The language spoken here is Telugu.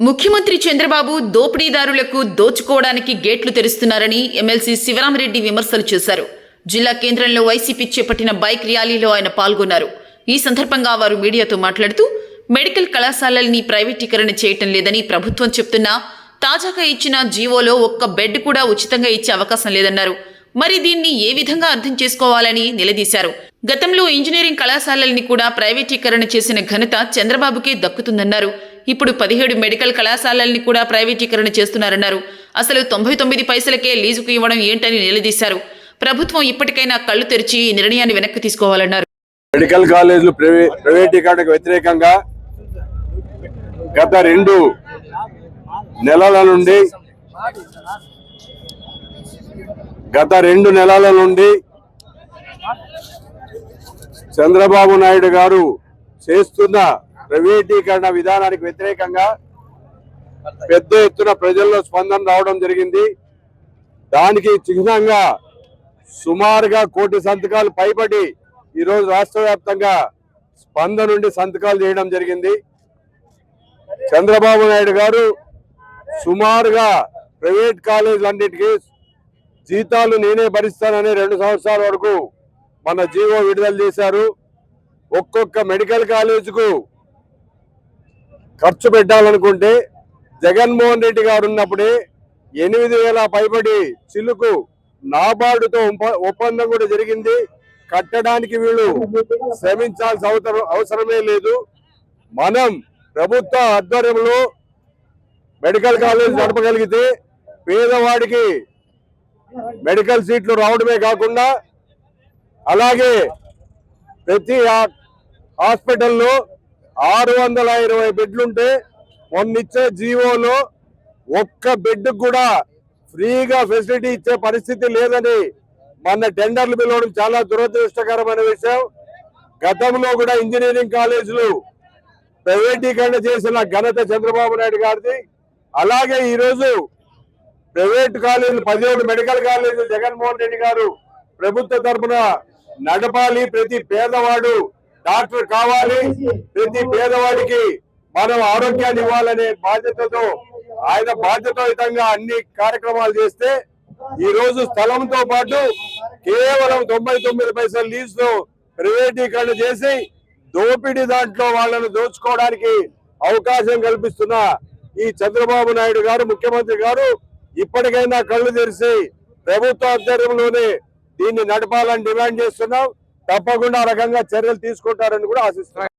ముఖ్యమంత్రి చంద్రబాబు దోపిడీదారులకు దోచుకోవడానికి గేట్లు తెరుస్తున్నారని ఎమ్మెల్సీ శివరామరెడ్డి విమర్శలు చేశారు. జిల్లా కేంద్రంలో వైసీపీ చేపట్టిన బైక్ ర్యాలీలో ఆయన పాల్గొన్నారు. ఈ సందర్భంగా వారు మీడియాతో మాట్లాడుతూ మెడికల్ కళాశాలల్ని ప్రైవేటీకరణ చేయటం లేదని ప్రభుత్వం చెప్తున్నా తాజాగా ఇచ్చిన జీవోలో ఒక్క బెడ్ కూడా ఉచితంగా ఇచ్చే అవకాశం లేదన్నారు. మరి దీన్ని ఏ విధంగా అర్థం చేసుకోవాలని నిలదీశారు. గతంలో ఇంజనీరింగ్ కళాశాలల్ని కూడా ప్రైవేటీకరణ చేసిన ఘనత చంద్రబాబుకే దక్కుతుందన్నారు. ఇప్పుడు 17 మెడికల్ కళాశాలల్ని కూడా ప్రైవేటీకరణ చేస్తున్నారన్నారు. అసలు 99 పైసలకే లీజుకు ఇవ్వడం ఏంటని నిలదీశారు. ప్రభుత్వం ఇప్పటికైనా కళ్లు తెరిచి ఈ నిర్ణయాన్ని వెనక్కి తీసుకోవాలన్నారు. మెడికల్ కాలేజీలు ప్రైవేటీకరణకు వ్యతిరేకంగా గత 2 నెలల నుండి చంద్రబాబు నాయుడు గారు చేస్తున్న ప్రైవేటీకరణ విధానానికి వ్యతిరేకంగా పెద్ద ఎత్తున ప్రజల్లో స్పందన రావడం జరిగింది. దానికి చిహ్నంగా సుమారుగా 1 కోటి సంతకాలు పైబడి ఈరోజు రాష్ట్ర వ్యాప్తంగా స్పందన నుండి సంతకాలు చేయడం జరిగింది. చంద్రబాబు నాయుడు గారు సుమారుగా ప్రైవేట్ కాలేజీలన్నిటికీ జీతాలు నేనే భరిస్తానని 2 సంవత్సరాల వరకు మన జీవో విడుదల చేశారు. ఒక్కొక్క మెడికల్ కాలేజీకు ఖర్చు పెట్టాలనుకుంటే జగన్మోహన్ రెడ్డి గారు ఉన్నప్పుడే 8,000 పైబడి చిలుకు నాబార్డుతో ఒప్పందం కూడా జరిగింది. కట్టడానికి వీళ్ళు శ్రమించాల్సిన అవసరమే లేదు. మనం ప్రభుత్వ ఆధ్వర్యంలో మెడికల్ కాలేజ్ నడపగలిగితే పేదవాడికి మెడికల్ సీట్లు రావడమే కాకుండా అలాగే ప్రతి హాస్పిటల్లో 620 బెడ్లుంటే మొన్నిచ్చే జీవోలో ఒక్క బెడ్ కూడా ఫ్రీగా ఫెసిలిటీ ఇచ్చే పరిస్థితి లేదని మన టెండర్లు పిలవడం చాలా దురదృష్టకరమైన విషయం. గతంలో కూడా ఇంజనీరింగ్ కాలేజీలు ప్రైవేటీకరణ చేసిన ఘనత చంద్రబాబు నాయుడు గారిది. అలాగే ఈరోజు ప్రైవేట్ కాలేజీలు 17 మెడికల్ కాలేజీలు జగన్మోహన్ రెడ్డి గారు ప్రభుత్వ తరఫున నడపాలి. ప్రతి పేదవాడు డాక్టర్ కావాలి, ప్రతి పేదవాడికి మనం ఆరోగ్యాన్ని ఇవ్వాలనే బాధ్యతతో ఆయన బాధ్యతాయుతంగా అన్ని కార్యక్రమాలు చేస్తే ఈ రోజు స్థలంతో పాటు కేవలం 99 పైసల లీజుతో ప్రైవేటీకరణ చేసి దోపిడీ దాంట్లో వాళ్ళను దోచుకోవడానికి అవకాశం కల్పిస్తున్న ఈ చంద్రబాబు నాయుడు గారు ముఖ్యమంత్రి గారు ఇప్పటికైనా కళ్ళు తెరిచి ప్రభుత్వ ఆధ్వర్యంలోనే దీన్ని నడపాలని డిమాండ్ చేస్తున్నాం. తప్పకుండా ఆ రకంగా చర్యలు తీసుకుంటారని కూడా ఆశిస్తున్నాం.